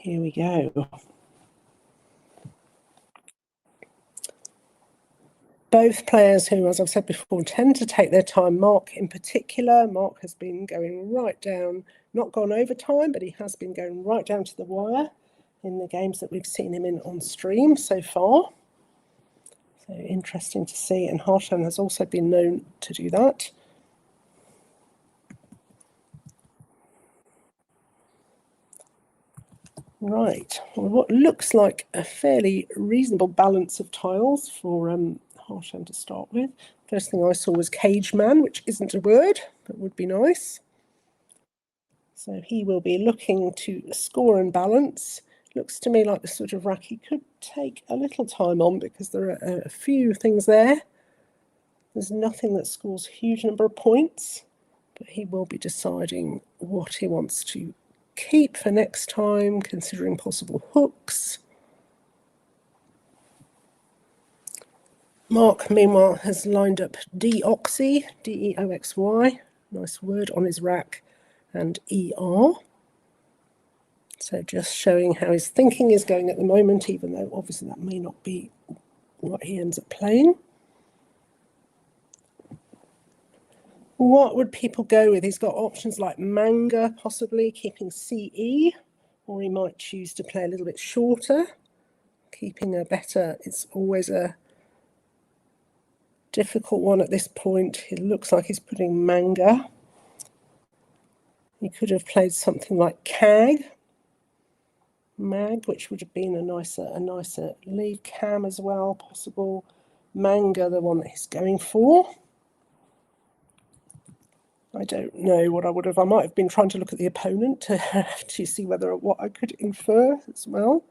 Here we go. Both players who, as I've said before, tend to take their time. Mark in particular, Mark has been going right down, not gone over time, but he has been going right down to the wire in the games that we've seen him in on stream so far. So interesting to see, and Harshan has also been known to do that. Right, well, what looks like a fairly reasonable balance of tiles for Harshan to start with. First thing I saw was Cage Man, which isn't a word, but would be nice. So he will be looking to score and balance. Looks to me like the sort of rack he could take a little time on because there are a few things there. There's nothing that scores a huge number of points, but he will be deciding what he wants to keep for next time, considering possible hooks. Mark, meanwhile, has lined up Deoxy, D-E-O-X-Y, nice word, on his rack, and ER. So just showing how his thinking is going at the moment, even though obviously that may not be what he ends up playing. What would people go with? He's got options like Manga, possibly keeping CE, or he might choose to play a little bit shorter, keeping a better. It's always a difficult one at this point. It looks like he's putting Manga. He could have played something like Mag, which would have been a nicer lead cam as well, possible. Manga, the one that he's going for. I don't know what I would have. I might have been trying to look at the opponent to see what I could infer as well.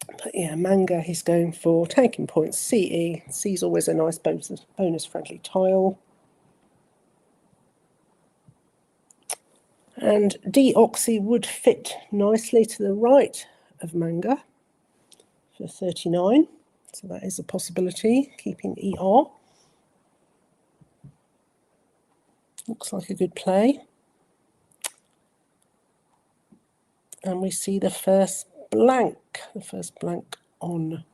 But yeah, Manga he's going for, taking points. CE. C's always a nice bonus-friendly tile. And Deoxy would fit nicely to the right of Manga for 39. So that is a possibility, keeping ER. Looks like a good play. And we see the first blank on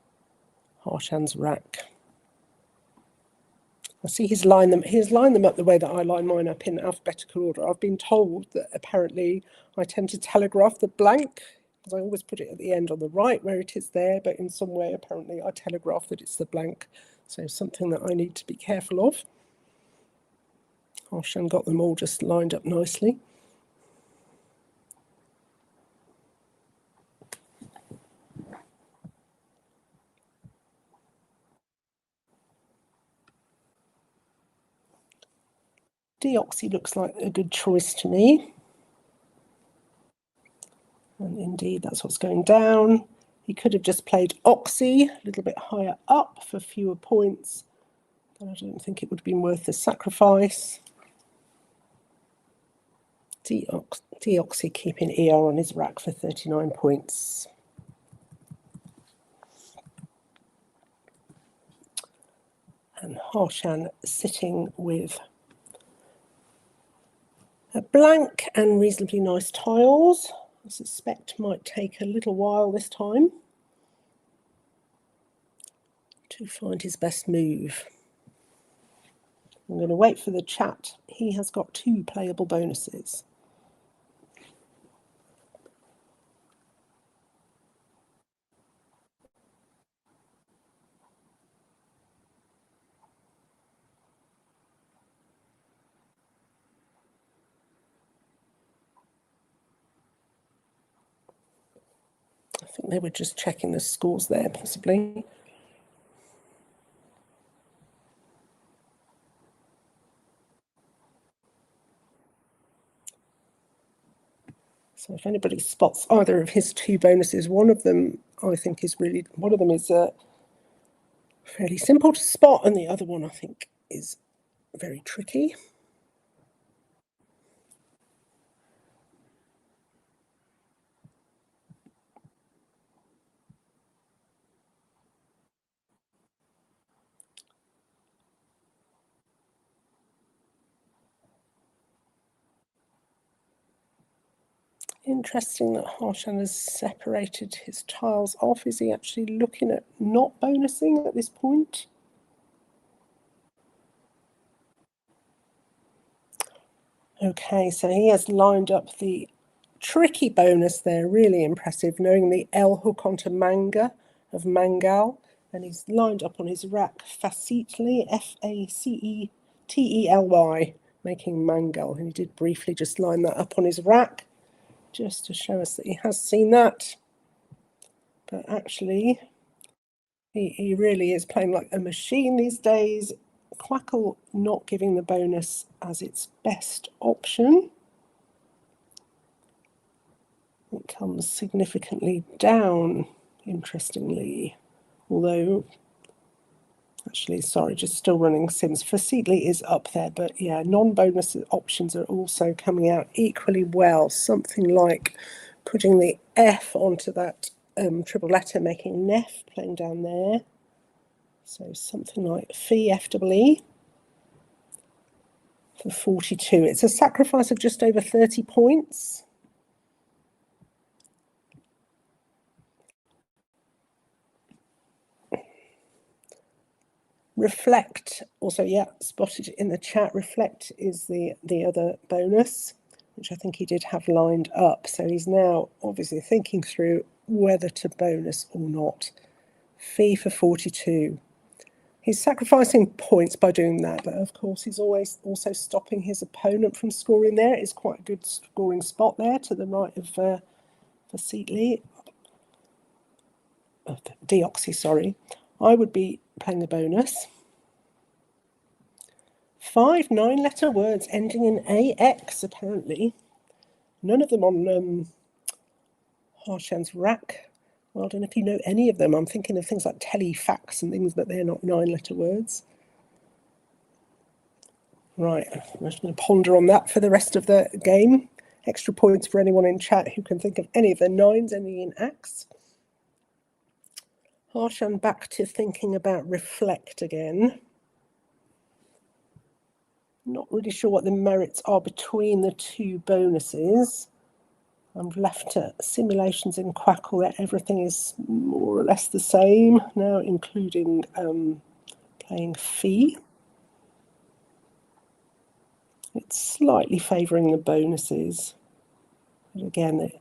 Harshan's rack. I see he's lined them up the way that I line mine up in alphabetical order. I've been told that apparently I tend to telegraph the blank, because I always put it at the end on the right where it is there, but in some way apparently I telegraph that it's the blank. So something that I need to be careful of. Harshan got them all just lined up nicely. Deoxy looks like a good choice to me. And indeed, that's what's going down. He could have just played Oxy a little bit higher up for fewer points. But I don't think it would have been worth the sacrifice. Deoxy keeping ER on his rack for 39 points. And Harshan sitting with a blank and reasonably nice tiles. I suspect might take a little while this time to find his best move. I'm going to wait for the chat. He has got 2 playable bonuses. I think they were just checking the scores there, possibly. So if anybody spots either of his 2 bonuses, one of them I think is fairly simple to spot, and the other one I think is very tricky. Interesting that Harshan has separated his tiles off. Is he actually looking at not bonusing at this point? Okay, so he has lined up the tricky bonus there, really impressive, knowing the L hook onto manga of Mangal, and he's lined up on his rack facetely, Facetely, making Mangal, and he did briefly just line that up on his rack, just to show us that he has seen that, but actually he really is playing like a machine these days. Quackle not giving the bonus as its best option. It comes significantly down, interestingly, although, actually, sorry, just still running Sims. Facetely is up there, but yeah, non-bonus options are also coming out equally well. Something like putting the F onto that triple letter, making Nef, playing down there. So something like Fee, F-double-E for 42. It's a sacrifice of just over 30 points. Reflect, also, yeah, spotted in the chat. Reflect is the other bonus, which I think he did have lined up. So he's now obviously thinking through whether to bonus or not. Fee for 42. He's sacrificing points by doing that, but of course he's always also stopping his opponent from scoring there. It's quite a good scoring spot there to the right of Facetely. Deoxy, sorry. I would be playing the bonus. 5 9-letter words ending in AX, apparently. None of them on Harshan's rack. Well, I don't know if you know any of them. I'm thinking of things like telefax and things, but they're not 9-letter words. Right, I'm just going to ponder on that for the rest of the game. Extra points for anyone in chat who can think of any of the 9s ending in ax. Harshan back to thinking about reflect again. Not really sure what the merits are between the two bonuses. I'm left to simulations in Quackle where everything is more or less the same now, including playing Fee. It's slightly favouring the bonuses. But again,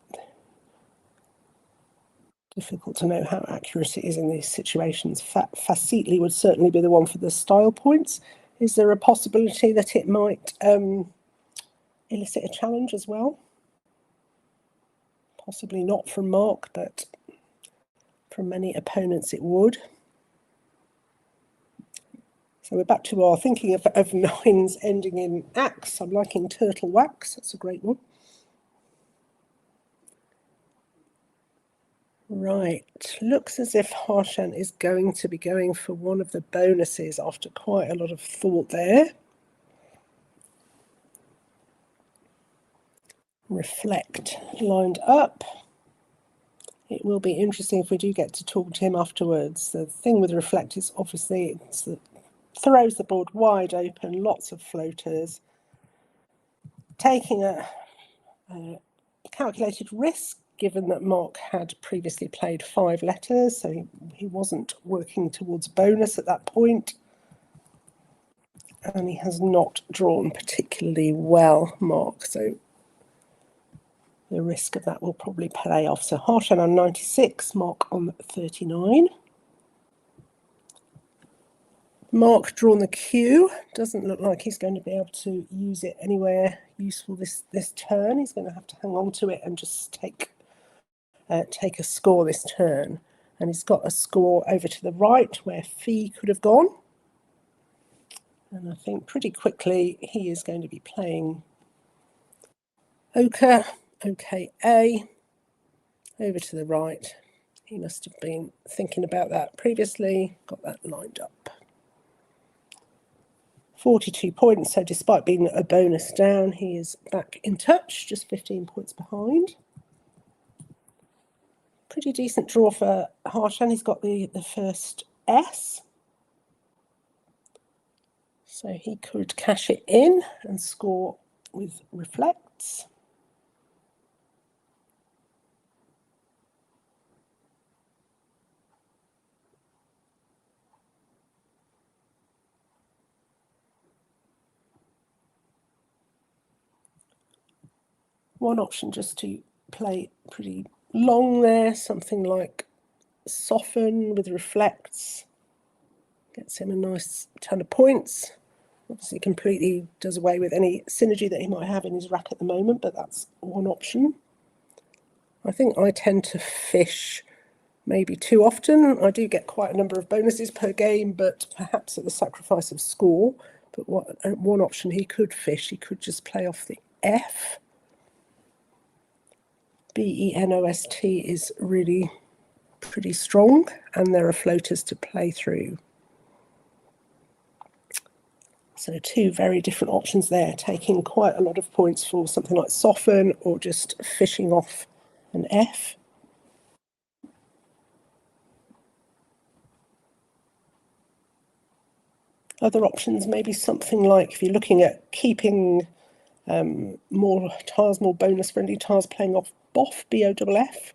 difficult to know how accurate it is in these situations. Facetely would certainly be the one for the style points. Is there a possibility that it might elicit a challenge as well? Possibly not from Mark, but from many opponents it would. So we're back to our thinking of 9s ending in ax. I'm liking Turtle Wax. That's a great one. Right. Looks as if Harshan is going to be going for one of the bonuses after quite a lot of thought there. Reflect lined up. It will be interesting if we do get to talk to him afterwards. The thing with Reflect is obviously it throws the board wide open, lots of floaters, taking a calculated risk, given that Mark had previously played 5 letters, so he wasn't working towards bonus at that point. And he has not drawn particularly well, Mark, so the risk of that will probably play off. So Harshan on 96, Mark on 39. Mark drawn the Q. Doesn't look like he's going to be able to use it anywhere useful this turn. He's going to have to hang on to it and just take a score this turn. And he's got a score over to the right where Fee could have gone. And I think pretty quickly he is going to be playing Ochre, OKA, over to the right. He must have been thinking about that previously, got that lined up. 42 points, so despite being a bonus down, he is back in touch, just 15 points behind. Pretty decent draw for Harshan. He's got the first S. So he could cash it in and score with Reflects. One option just to play pretty long there, something like soften with reflects. Gets him a nice ton of points. Obviously completely does away with any synergy that he might have in his rack at the moment, but that's one option. I think I tend to fish maybe too often. I do get quite a number of bonuses per game, but perhaps at the sacrifice of score. But one option he could fish, he could just play off the F. Benost is really pretty strong, and there are floaters to play through. So two very different options there, taking quite a lot of points for something like soften or just fishing off an F. Other options, maybe something like if you're looking at keeping more tiles, more bonus-friendly tiles, playing off BOF, BOFF,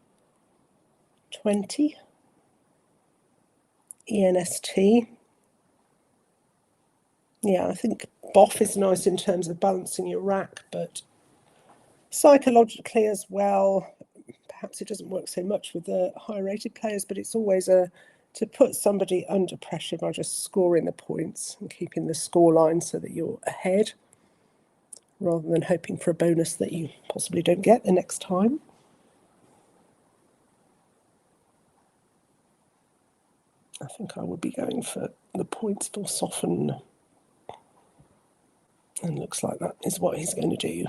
20, ENST. Yeah, I think BOF is nice in terms of balancing your rack, but psychologically as well, perhaps it doesn't work so much with the higher rated players, but it's always to put somebody under pressure by just scoring the points and keeping the score line so that you're ahead, rather than hoping for a bonus that you possibly don't get the next time. I think I would be going for the points for soften. And looks like that is what he's going to do.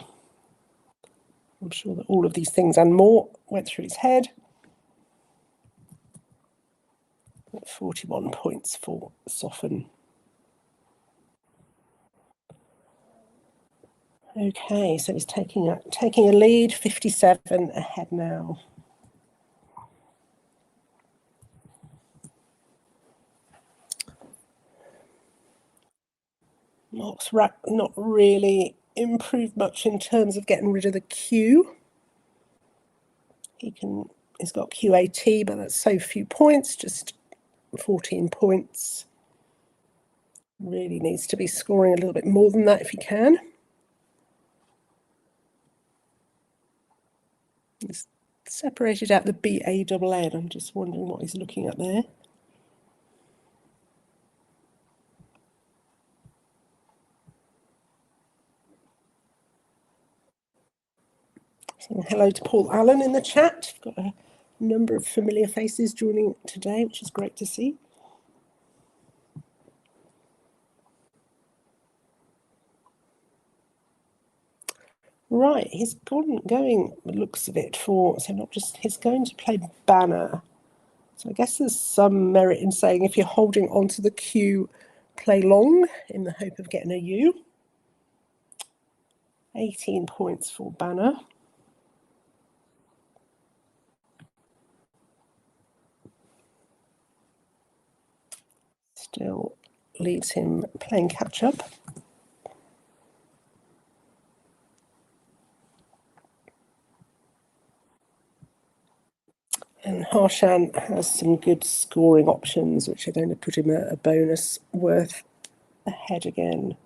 I'm sure that all of these things and more went through his head. 41 points for soften. Okay, so he's taking a lead, 57 ahead now. Mark's rack not really improved much in terms of getting rid of the Q. He's got QAT, but that's so few points, just 14 points. Really needs to be scoring a little bit more than that if he can. He's separated out the BANN. I'm just wondering what he's looking at there. So hello to Paul Allen in the chat. We've got a number of familiar faces joining today, which is great to see. Right, he's going, looks of it, for, so not just, he's going to play banner. So I guess there's some merit in saying if you're holding onto the Q, play long in the hope of getting a U. 18 points for banner. Still leaves him playing catch up. And Harshan has some good scoring options, which are going to put him a bonus worth ahead again.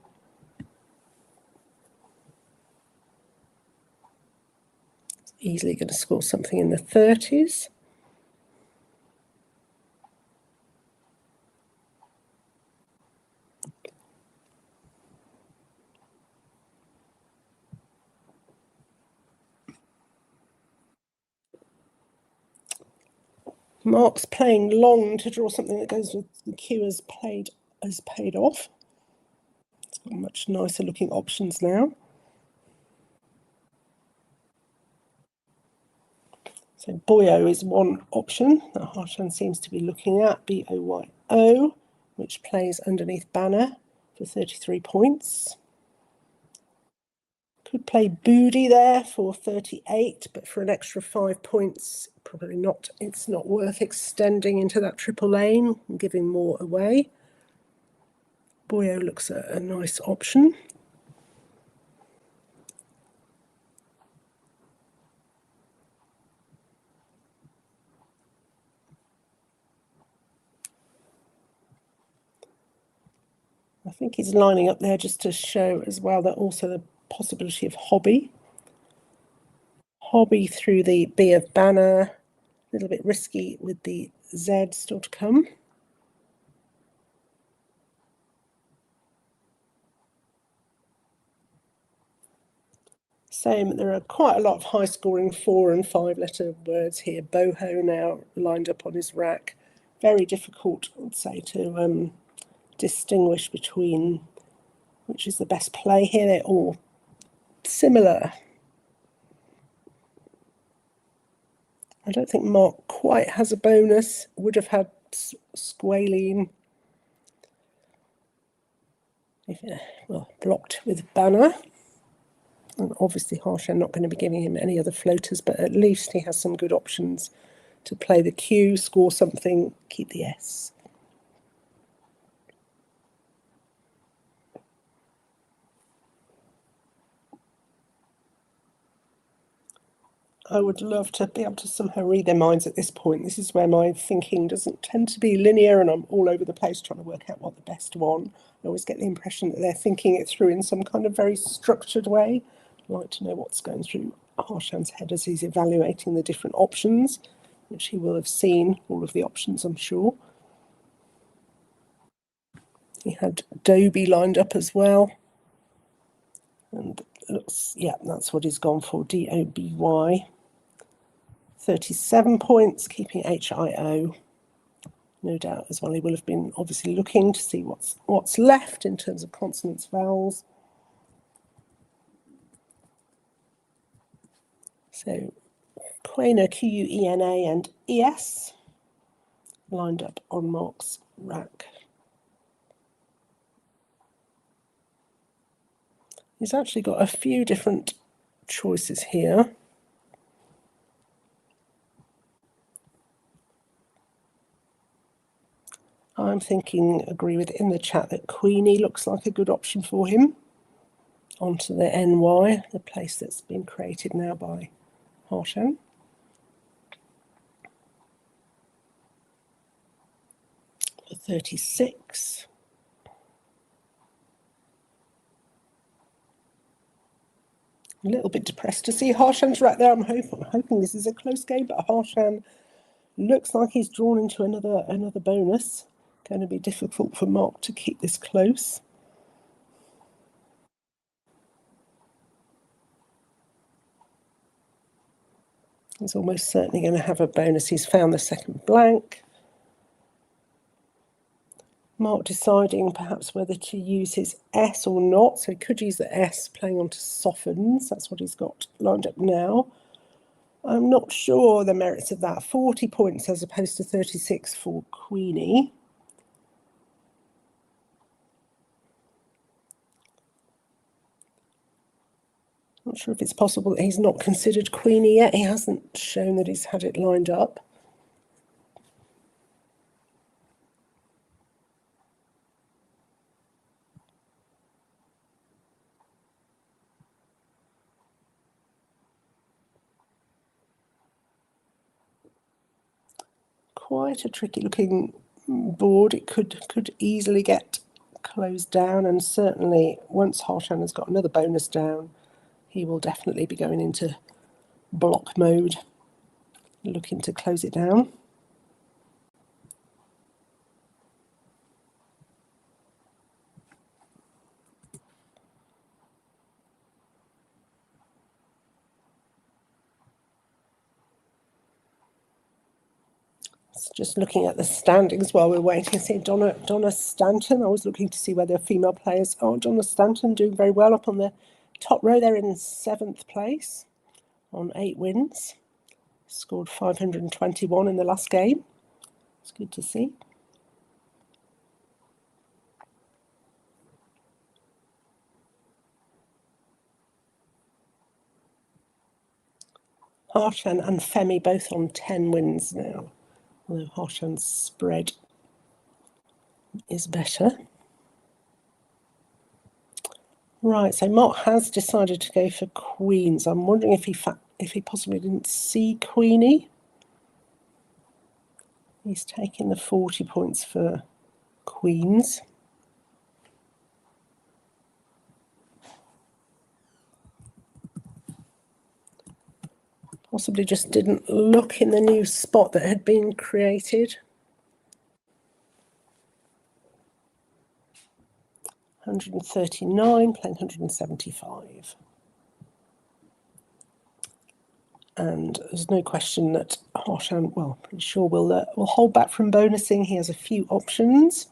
He's easily going to score something in the 30s. Mark's playing long to draw something that goes with the Q as paid off. It's got much nicer looking options now. So Boyo is one option that Harshan seems to be looking at, BOYO, which plays underneath banner for 33 points. Could play Booty there for 38, but for an extra 5 points, probably not. It's not worth extending into that triple lane and giving more away. Boyo looks a nice option. I think he's lining up there just to show as well that also the possibility of hobby. hobby through the B of banner. A little bit risky with the Z still to come. Same, there are quite a lot of high-scoring 4- and 5-letter words here. Boho now lined up on his rack. Very difficult, I would say, to distinguish between which is the best play here. They're all similar. I don't think Mark quite has a bonus. Would have had squalene. Well, blocked with banner. And obviously Harshan not going to be giving him any other floaters, but at least he has some good options to play the Q, score something, keep the S. I would love to be able to somehow read their minds at this point. This is where my thinking doesn't tend to be linear and I'm all over the place trying to work out what the best one. I always get the impression that they're thinking it through in some kind of very structured way. I'd like to know what's going through Harshan's head as he's evaluating the different options, which he will have seen all of the options, I'm sure. He had Dobie lined up as well. And looks, yeah, that's what he's gone for, D-O-B-Y. 37 points, keeping HIO. No doubt as well, he will have been obviously looking to see what's left in terms of consonants, vowels. So Quena, Q-U-E-N-A and E-S lined up on Mark's rack. He's actually got a few different choices here. I'm thinking, agree with in the chat, that Queenie looks like a good option for him. Onto the NY, the place that's been created now by Harshan. For 36. A little bit depressed to see Harshan's right there. I'm hoping this is a close game, but Harshan looks like he's drawn into another bonus. Going to be difficult for Mark to keep this close. He's almost certainly going to have a bonus. He's found the second blank. Mark deciding perhaps whether to use his S or not. So he could use the S, playing on to softens. That's what he's got lined up now. I'm not sure the merits of that. 40 points as opposed to 36 for Queenie. Not sure if it's possible that he's not considered Queenie yet. He hasn't shown that he's had it lined up. Quite a tricky looking board. It could easily get closed down, and certainly once Harshan has got another bonus down, he will definitely be going into block mode, looking to close it down. Just looking at the standings while we're waiting. See Donna Stanton. I was looking to see whether female players. Oh, Donna Stanton doing very well up on the top row. They're in 7th place on 8 wins. Scored 521 in the last game. It's good to see. Harshan and Femi both on 10 wins now. Although Harshan's spread is better. Right, so Mark has decided to go for queens. I'm wondering if he possibly didn't see Queenie. He's taking the 40 points for queens. Possibly just didn't look in the new spot that had been created. 139, playing 175. And there's no question that Harshan, well, pretty sure will hold back from bonusing. He has a few options.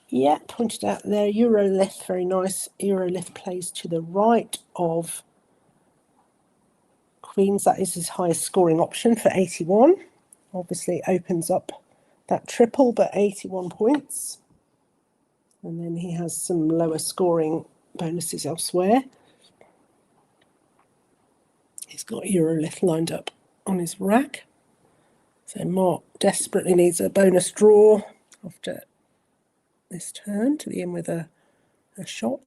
Yeah, pointed out there, Eurolith, very nice. Eurolith plays to the right of Queens. That is his highest scoring option for 81. Obviously opens up that triple, but 81 points. And then he has some lower scoring bonuses elsewhere. He's got Eurolith lined up on his rack. So Mark desperately needs a bonus draw after this turn to be in with a shot.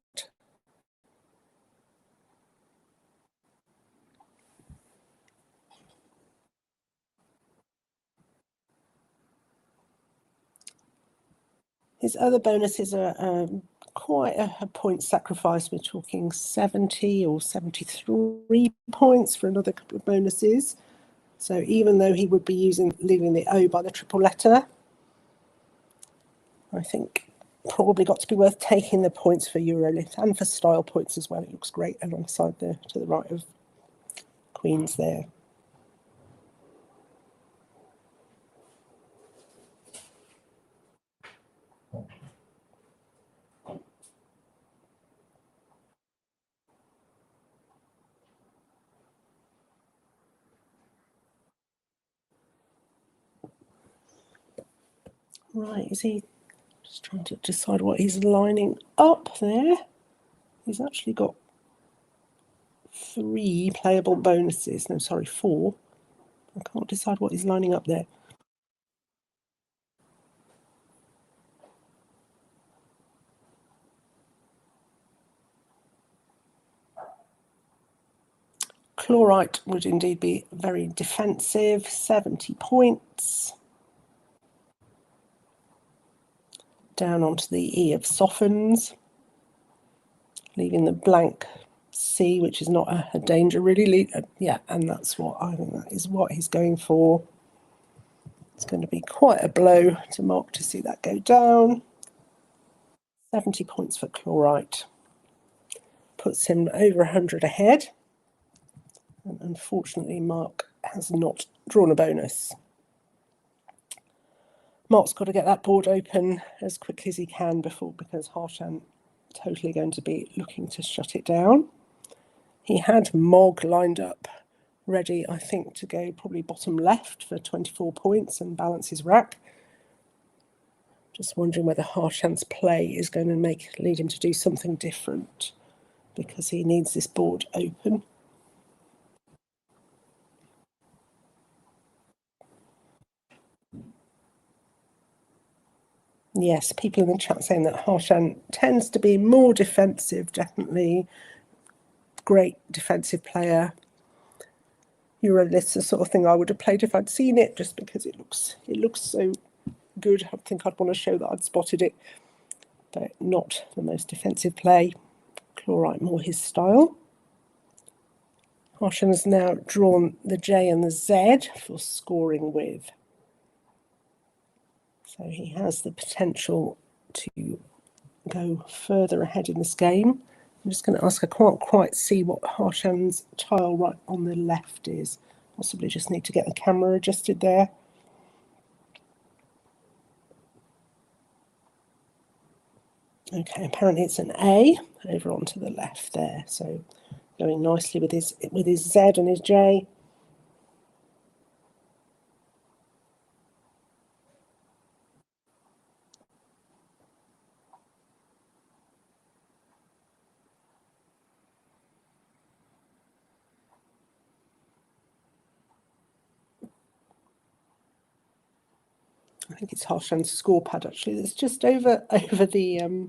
His other bonuses are quite a point sacrifice. We're talking 70 or 73 points for another couple of bonuses. So even though he would be leaving the O by the triple letter, I think probably got to be worth taking the points for Eurolith and for style points as well. It looks great alongside to the right of Queens there. Right, is he just trying to decide what he's lining up there? He's actually got 3 playable bonuses. No, sorry, 4. I can't decide what he's lining up there. Chlorite would indeed be very defensive, 70 points. Down onto the E of softens, leaving the blank C, which is not a danger really. Yeah, and that's what I think that is what he's going for. It's going to be quite a blow to Mark to see that go down. 70 points for Chlorite. Puts him over 100 ahead. And unfortunately, Mark has not drawn a bonus. Mark's got to get that board open as quickly as he can because Harshan totally going to be looking to shut it down. He had Mog lined up ready, I think, to go probably bottom left for 24 points and balance his rack. Just wondering whether Harshan's play is going to lead him to do something different because he needs this board open. Yes, people in the chat saying that Harshan tends to be more defensive, definitely. Great defensive player. Eurolith's the sort of thing I would have played if I'd seen it, just because it looks so good. I think I'd want to show that I'd spotted it, but not the most defensive play. Chlorite more his style. Harshan has now drawn the J and the Z for scoring with. So he has the potential to go further ahead in this game. I'm just going to ask, I can't quite see what Harshan's tile right on the left is. Possibly just need to get the camera adjusted there. Okay, apparently it's an A over onto the left there. So going nicely with his Z and his J. I think it's Harshan's score pad actually. It's just over the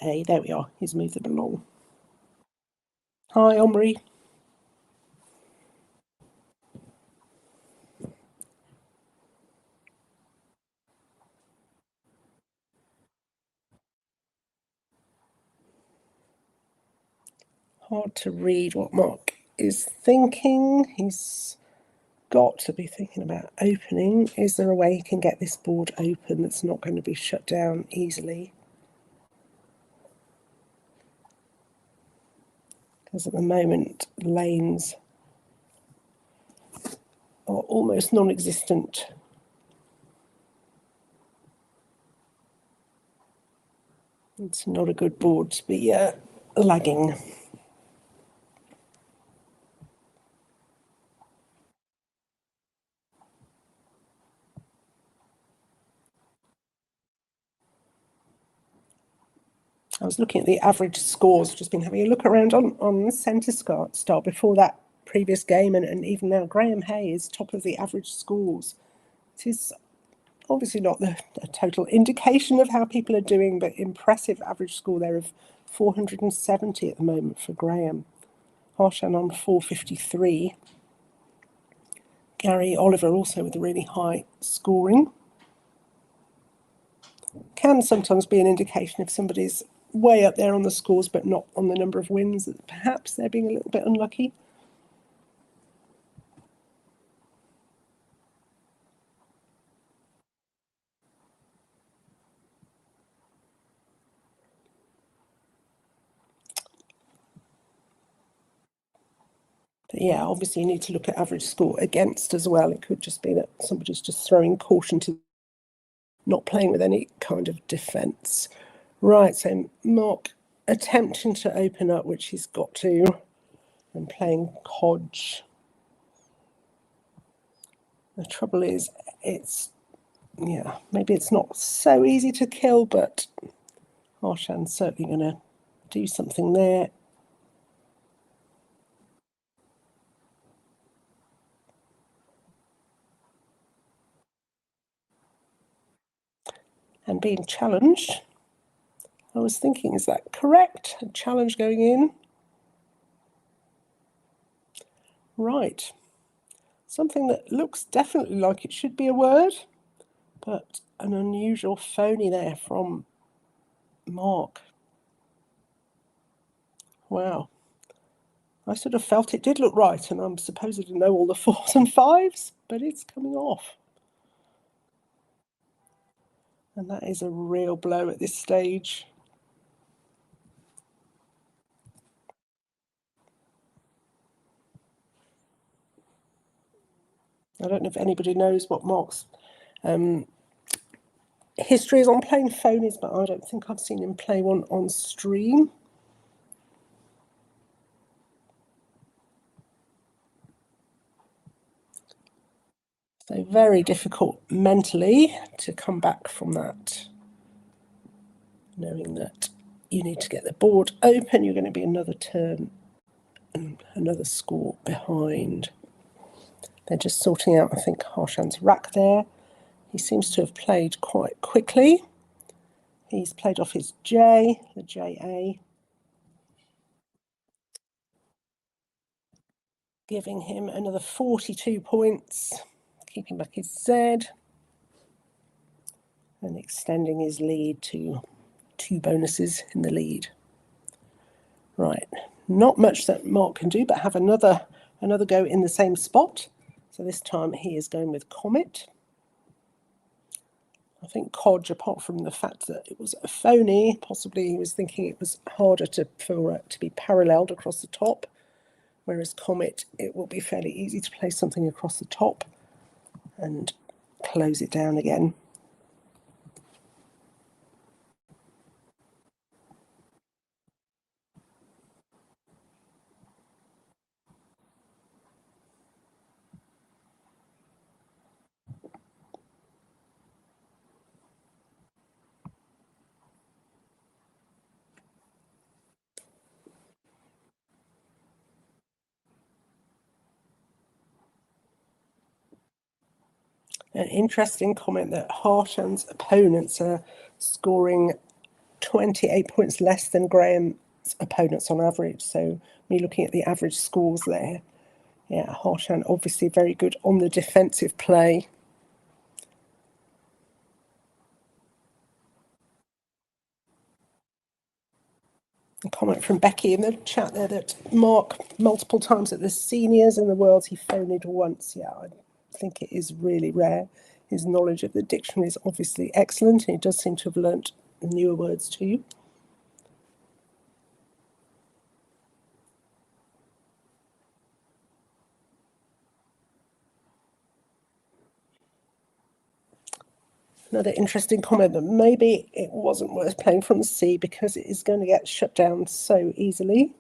A. There we are. He's moved them along. Hi, Omri. Hard to read what Mark is thinking. He's got to be thinking about opening. Is there a way he can get this board open that's not going to be shut down easily? Because at the moment, lanes are almost non-existent. It's not a good board to be lagging. I was looking at the average scores, just been having a look around on the centre star before that previous game, and even now Graham Hay is top of the average scores. It is obviously not a total indication of how people are doing, but impressive average score there of 470 at the moment for Graham. Harshan on 453. Gary Oliver also with a really high scoring. Can sometimes be an indication if somebody's way up there on the scores but not on the number of wins, that perhaps they're being a little bit unlucky. But yeah, obviously you need to look at average score against as well. It could just be that somebody's just throwing caution to not playing with any kind of defence. Right, so Mark attempting to open up, which he's got to, and playing Hodge. The trouble is, maybe it's not so easy to kill, but Harshan's certainly going to do something there. And being challenged. I was thinking, is that correct? A challenge going in? Right. Something that looks definitely like it should be a word, but an unusual phony there from Mark. Wow. I sort of felt it did look right, and I'm supposed to know all the 4s and 5s, but it's coming off. And that is a real blow at this stage. I don't know if anybody knows what Mark's history is on playing phonies, but I don't think I've seen him play one on stream. So very difficult mentally to come back from that, knowing that you need to get the board open. You're going to be another turn and another score behind. They're just sorting out, I think, Harshan's rack there. He seems to have played quite quickly. He's played off his J, the JA, giving him another 42 points, keeping back his Z, and extending his lead to 2 bonuses in the lead. Right, not much that Mark can do, but have another go in the same spot. So this time he is going with Comet. I think Codge, apart from the fact that it was a phony, possibly he was thinking it was harder for it to be paralleled across the top, whereas Comet, it will be fairly easy to place something across the top and close it down again. An interesting comment that Harshan's opponents are scoring 28 points less than Graham's opponents on average. So me looking at the average scores there, yeah, Harshan obviously very good on the defensive play. A comment from Becky in the chat there that Mark multiple times at the seniors in the world, he phoned once. Yeah, I think it is really rare. His knowledge of the dictionary is obviously excellent, and he does seem to have learnt newer words too. Another interesting comment that maybe it wasn't worth playing from the sea because it is going to get shut down so easily.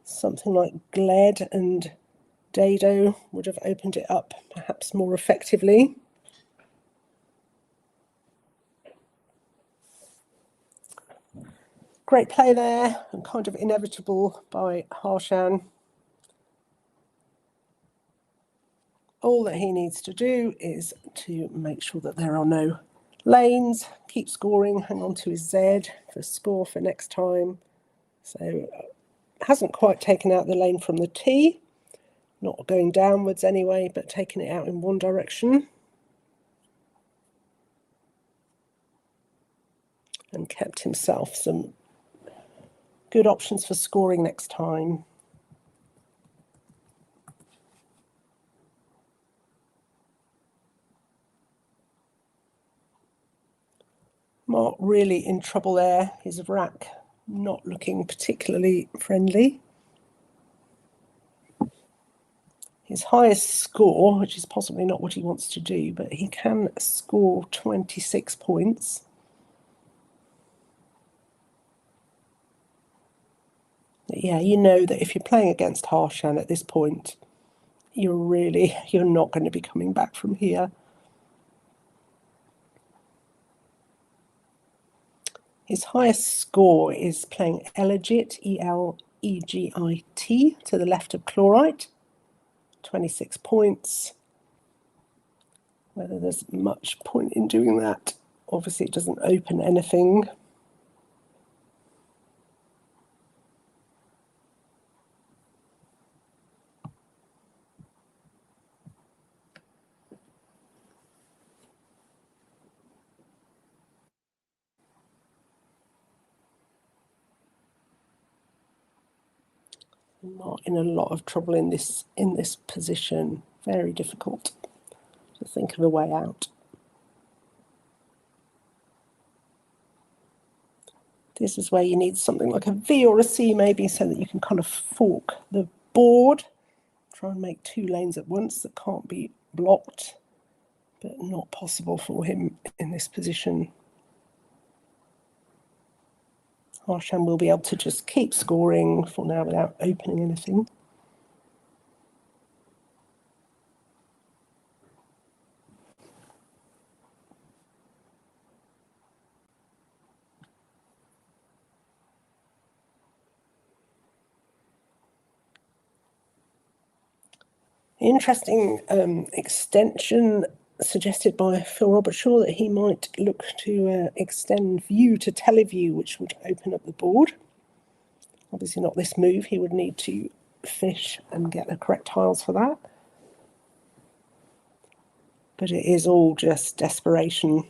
Something like Gled and Dado would have opened it up perhaps more effectively. Great play there, and kind of inevitable by Harshan. All that he needs to do is to make sure that there are no lanes, keep scoring, hang on to his Z for score for next time. So hasn't quite taken out the lane from the tee, not going downwards anyway, but taking it out in one direction. And kept himself some good options for scoring next time. Mark really in trouble there. His rack not looking particularly friendly. His highest score, which is possibly not what he wants to do, but he can score 26 points. Yeah, you know that if you're playing against Harshan at this point, you're not going to be coming back from here. His highest score is playing Elegit, Elegit, to the left of Chlorite, 26 points. Whether there's much point in doing that, obviously it doesn't open anything. Not in a lot of trouble in this position. Very difficult to think of a way out. This is where you need something like a V or a C maybe, so that you can kind of fork the board. Try and make two lanes at once that can't be blocked, but not possible for him in this position. Harshan will be able to just keep scoring for now without opening anything. Interesting extension suggested by Phil Robertshaw that he might look to extend view to teleview, which would open up the board. Obviously not this move, he would need to fish and get the correct tiles for that. But it is all just desperation.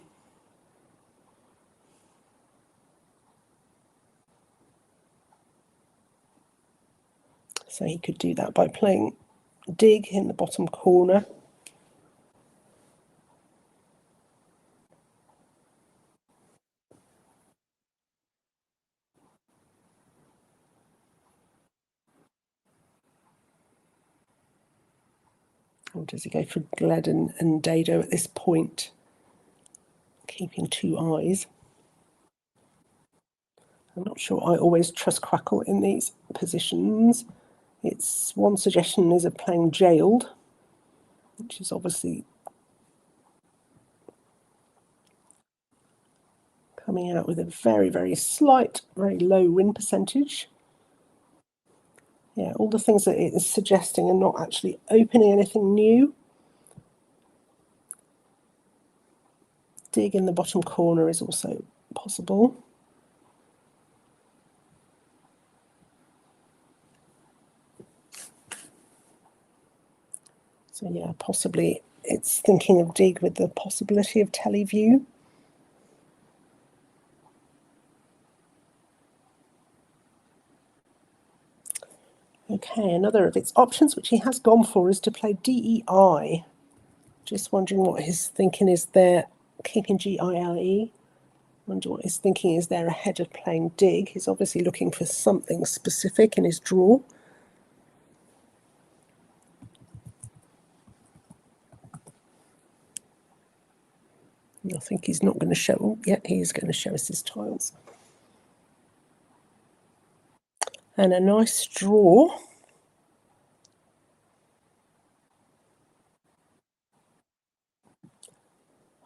So he could do that by playing dig in the bottom corner. Or does he go for Gled and Dado at this point? Keeping two eyes. I'm not sure I always trust Crackle in these positions. It's one suggestion is of playing Jailed, which is obviously coming out with a very, very slight, very low win percentage. Yeah, all the things that it is suggesting are not actually opening anything new. Dig in the bottom corner is also possible. So yeah, possibly it's thinking of dig with the possibility of teleview. Okay, another of its options, which he has gone for, is to play DEI. Just wondering what his thinking is there, keeping GILE. Wonder what his thinking is there ahead of playing dig. He's obviously looking for something specific in his draw. I think he's not going to show. Oh, yeah, he is going to show us his tiles. And a nice draw.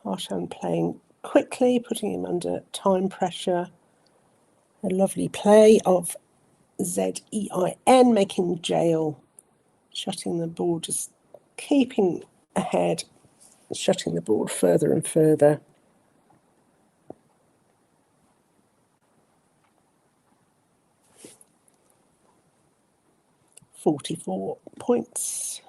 Harshan playing quickly, putting him under time pressure. A lovely play of ZEIN, making jail, shutting the board, just keeping ahead, shutting the board further and further. 44 points.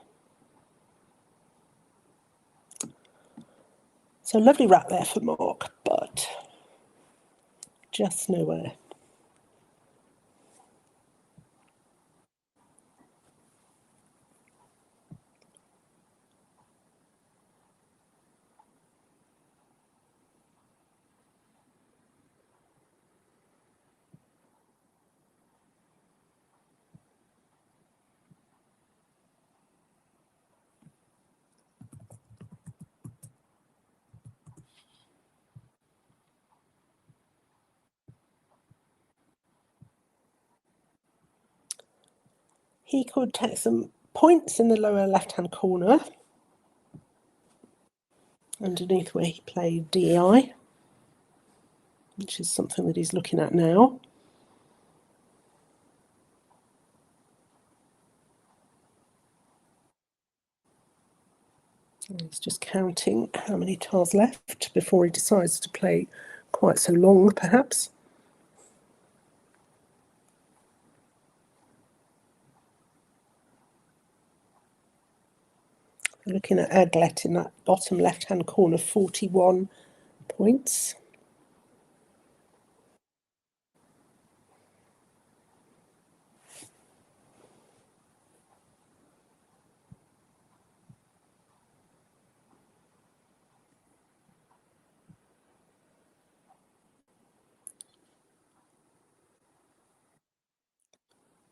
So lovely wrap there for Mark, but just nowhere. He could take some points in the lower left-hand corner, underneath where he played DEI, which is something that he's looking at now. He's just counting how many tiles left before he decides to play quite so long, perhaps. Looking at Aglet in that bottom left-hand corner, 41 points.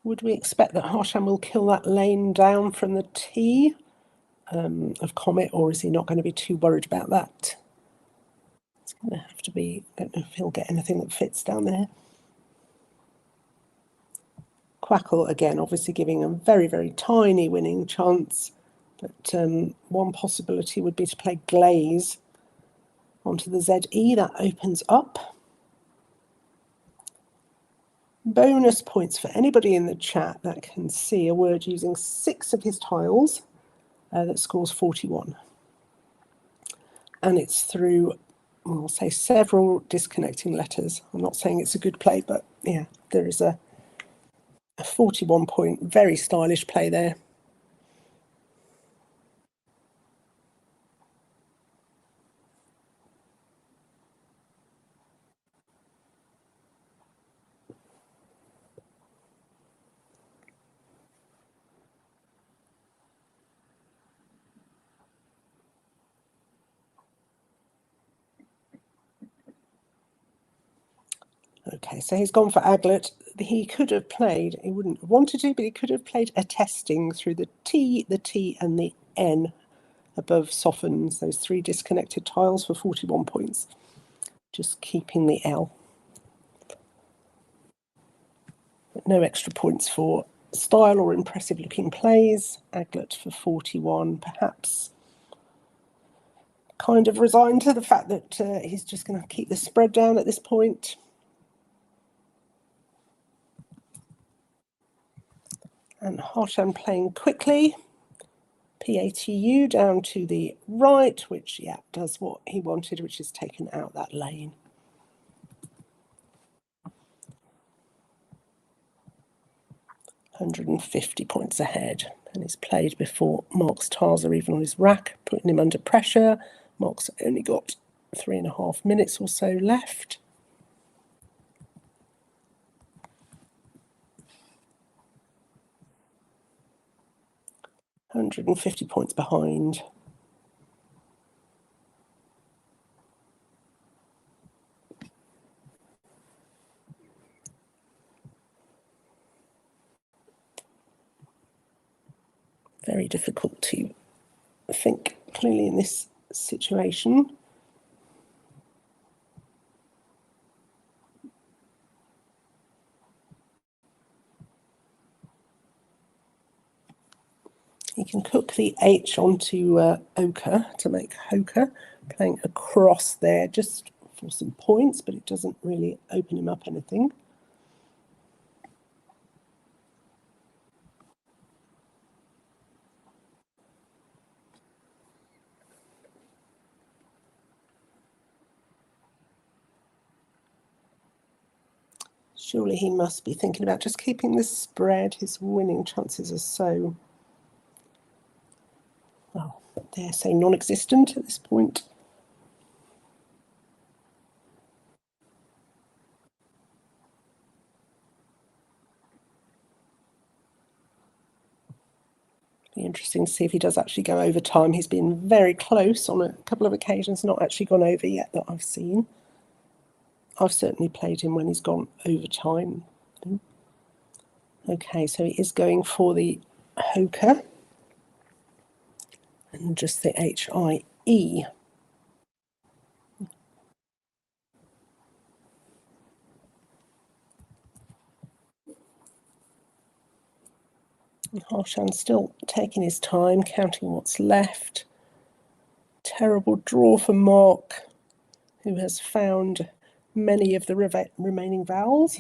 Would we expect that Harshan will kill that lane down from the tee of Comet, or is he not going to be too worried about that? It's going to have to be, I don't know if he'll get anything that fits down there. Quackle, again, obviously giving a very, very tiny winning chance. But one possibility would be to play Glaze onto the ZE. That opens up. Bonus points for anybody in the chat that can see a word using 6 of his tiles that scores 41. And it's through, well, I'll say several disconnecting letters. I'm not saying it's a good play, but yeah, there is a 41 point, very stylish play there. Okay, so he's gone for Aglet. He could have played, he wouldn't have wanted to, but he could have played a testing through the T, and the N above softens, those 3 disconnected tiles for 41 points. Just keeping the L. But no extra points for style or impressive looking plays. Aglet for 41, perhaps kind of resigned to the fact that he's just going to keep the spread down at this point. And Harshan playing quickly. PATU down to the right, which, yeah, does what he wanted, which is taken out that lane. £150 points ahead. And he's played before Mark's tiles are even on his rack, putting him under pressure. Mark's only got 3.5 minutes or so left. 150 points behind. Very difficult to think clearly in this situation. You can cook the H onto ochre to make Hoka, playing across there just for some points, but it doesn't really open him up anything. Surely he must be thinking about just keeping this spread. His winning chances are so, well, dare say non-existent at this point. Be interesting to see if he does actually go over time. He's been very close on a couple of occasions, not actually gone over yet that I've seen. I've certainly played him when he's gone over time. Okay, so he is going for the Hoka and just the HIE. Harshan still taking his time, counting what's left. Terrible draw for Mark, who has found many of the remaining vowels.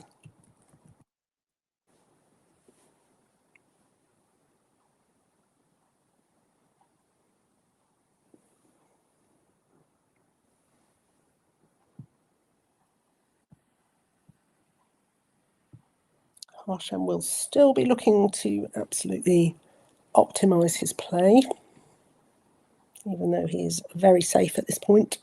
Harshan will still be looking to absolutely optimise his play, even though he's very safe at this point.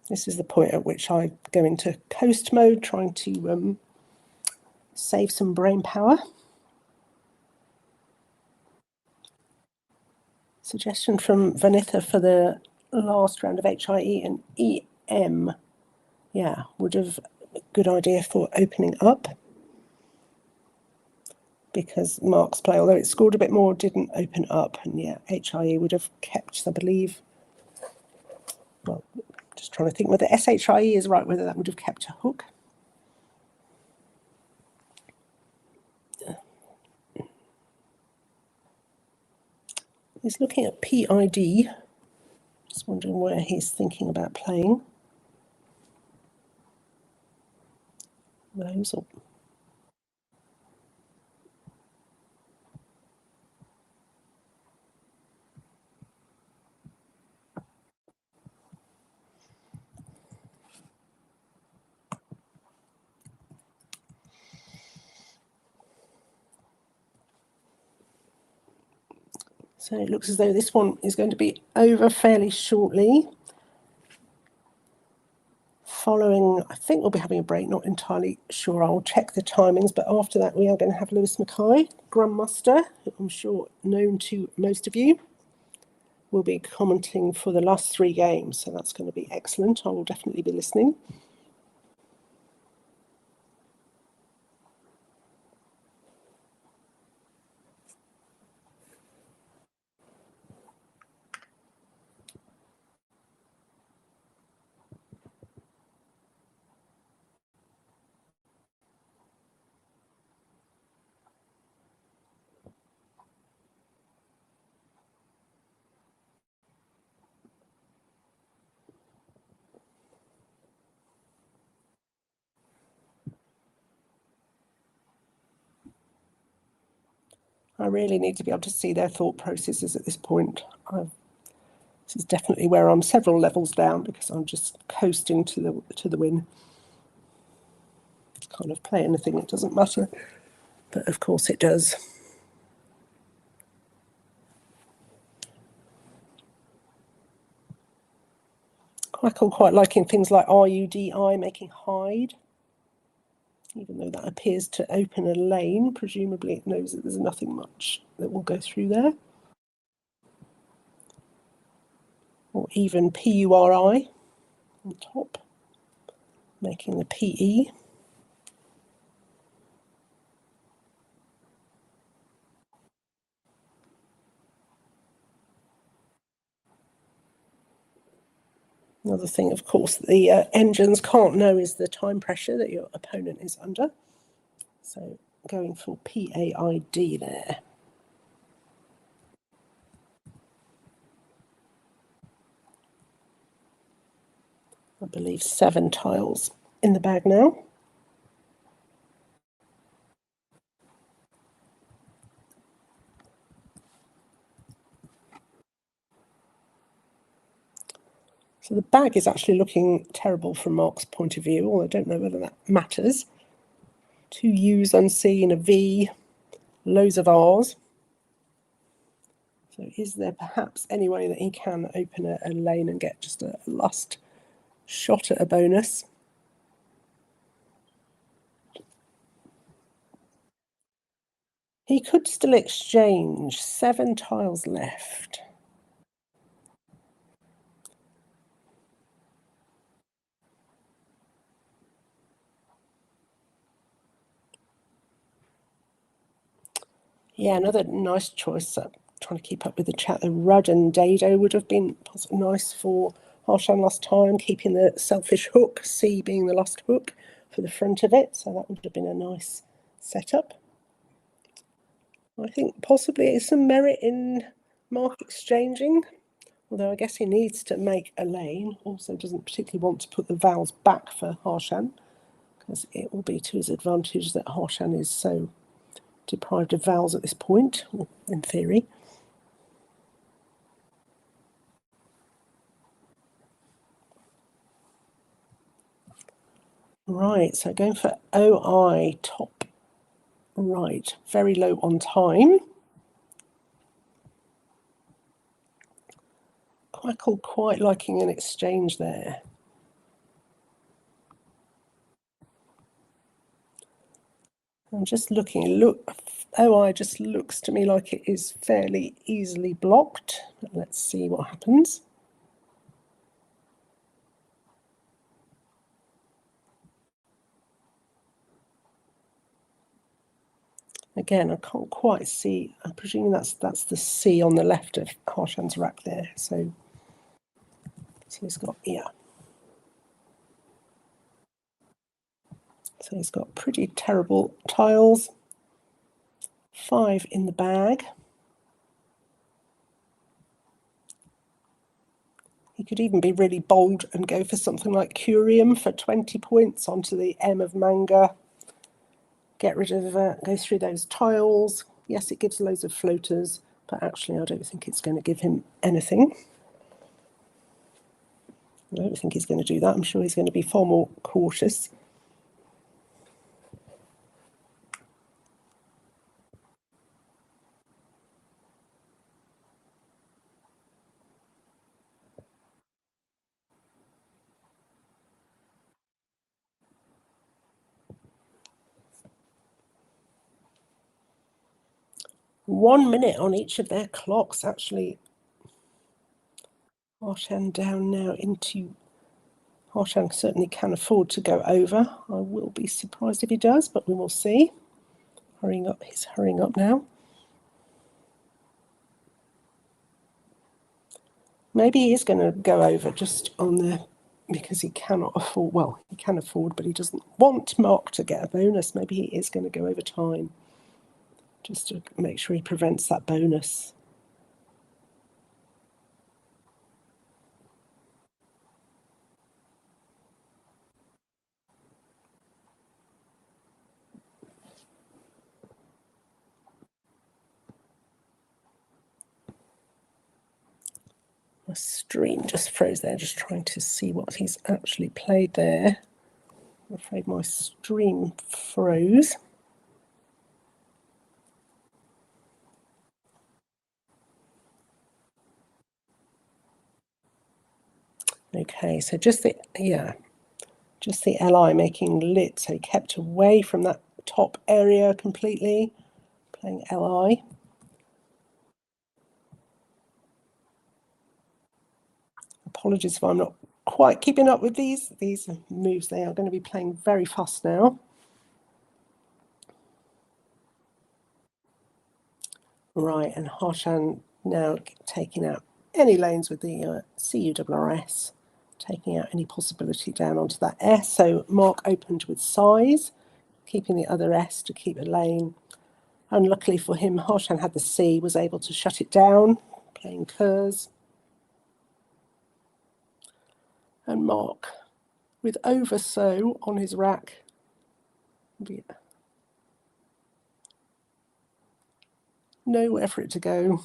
This is the point at which I go into coast mode, trying to save some brain power. Suggestion from Vanitha for the last round of HIE and EM. Yeah, would have a good idea for opening up. Because Mark's play, although it scored a bit more, didn't open up. And yeah, HIE would have kept, I believe, well, just trying to think whether SHIE is right, whether that would have kept a hook. He's looking at PID. Just wondering where he's thinking about playing. Those or so it looks as though this one is going to be over fairly shortly. Following, I think we'll be having a break, not entirely sure. I'll check the timings, but after that we are going to have Lewis Mackay, Grandmaster, who I'm sure known to most of you, will be commenting for the last 3 games, so that's going to be excellent. I will definitely be listening. I really need to be able to see their thought processes at this point. This is definitely where I'm several levels down because I'm just coasting to the win. Kind of play anything, it doesn't matter, but of course it does. Quackle quite liking things like RUDI, making hide. even though that appears to open a lane, presumably it knows that there's nothing much that will go through there. Or even PURI on top, making the PE. Another thing, of course, the engines can't know is the time pressure that your opponent is under. So going for PAID there. I believe 7 tiles in the bag now. So the bag is actually looking terrible from Mark's point of view, although I don't know whether that matters. 2 U's unseen, a V, loads of R's. So is there perhaps any way that he can open a lane and get just a last shot at a bonus? He could still exchange. 7 tiles left. Yeah, another nice choice. Trying to keep up with the chat. The Rudd and Dado would have been nice for Harshan last time, keeping the selfish hook, C being the last hook for the front of it. So that would have been a nice setup. I think possibly it's some merit in Mark exchanging, although I guess he needs to make a lane. Also doesn't particularly want to put the vowels back for Harshan, because it will be to his advantage that Harshan is so deprived of vowels at this point, in theory. Right, so going for OI top right, very low on time. Quackle quite liking an exchange there. I'm just looking, OI just looks to me like it is fairly easily blocked. Let's see what happens. Again, I can't quite see. I'm presuming that's the C on the left of Harshan's rack there. So he's got, yeah. So he's got pretty terrible tiles. 5 in the bag. He could even be really bold and go for something like Curium for 20 points onto the M of Manga. Get rid of, go through those tiles. Yes, it gives loads of floaters, but actually I don't think it's going to give him anything. I don't think he's going to do that. I'm sure he's going to be far more cautious. One minute on each of their clocks, actually. Harshan down now into... Harshan certainly can afford to go over. I will be surprised if he does, but we will see. Hurrying up, he's hurrying up now. Maybe he is going to go over just on the... because he cannot afford... Well, he can afford, but he doesn't want Mark to get a bonus. Maybe he is going to go over time, just to make sure he prevents that bonus. My stream just froze there, just trying to see what he's actually played there. I'm afraid my stream froze. Okay, so just just the li making lit, so he kept away from that top area completely, playing li. Apologies if I'm not quite keeping up with these moves. They are going to be playing very fast now. Right, and Harshan now taking out any lanes with the CURS, taking out any possibility down onto that S. So Mark opened with size, keeping the other S to keep a lane. Unluckily for him, Harshan had the C, was able to shut it down, playing Kurs. And Mark with over so on his rack. Nowhere for it to go.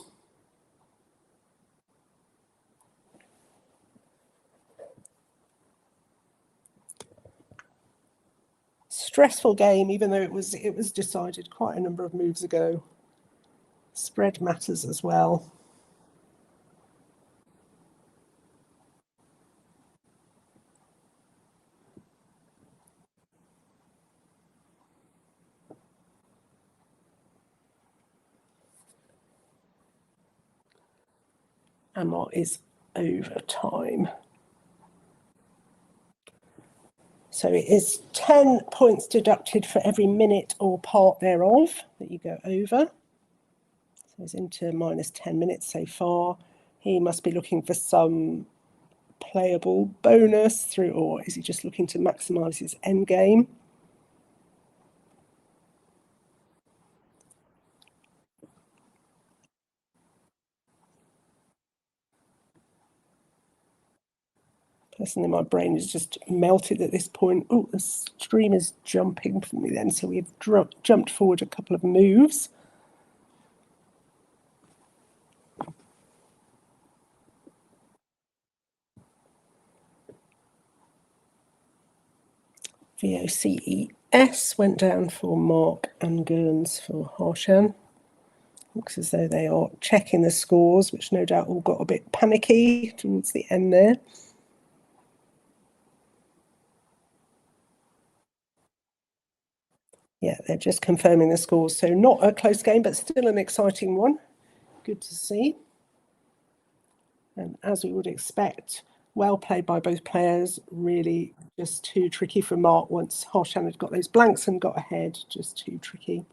Stressful game, even though it was decided quite a number of moves ago. Spread matters as well. And what is overtime? So it is 10 points deducted for every minute or part thereof that you go over. So he's into minus 10 minutes so far. He must be looking for some playable bonus through, or is he just looking to maximise his end game? Personally, my brain is just melted at this point. Oh, the stream is jumping for me then. So we've jumped forward a couple of moves. VOCES went down for Mark and Gurns for Harshan. Looks as though they are checking the scores, which no doubt all got a bit panicky towards the end there. Yeah, they're just confirming the scores. So not a close game, but still an exciting one. Good to see. And as we would expect, well played by both players. Really just too tricky for Mark once Harshan had got those blanks and got ahead. Just too tricky.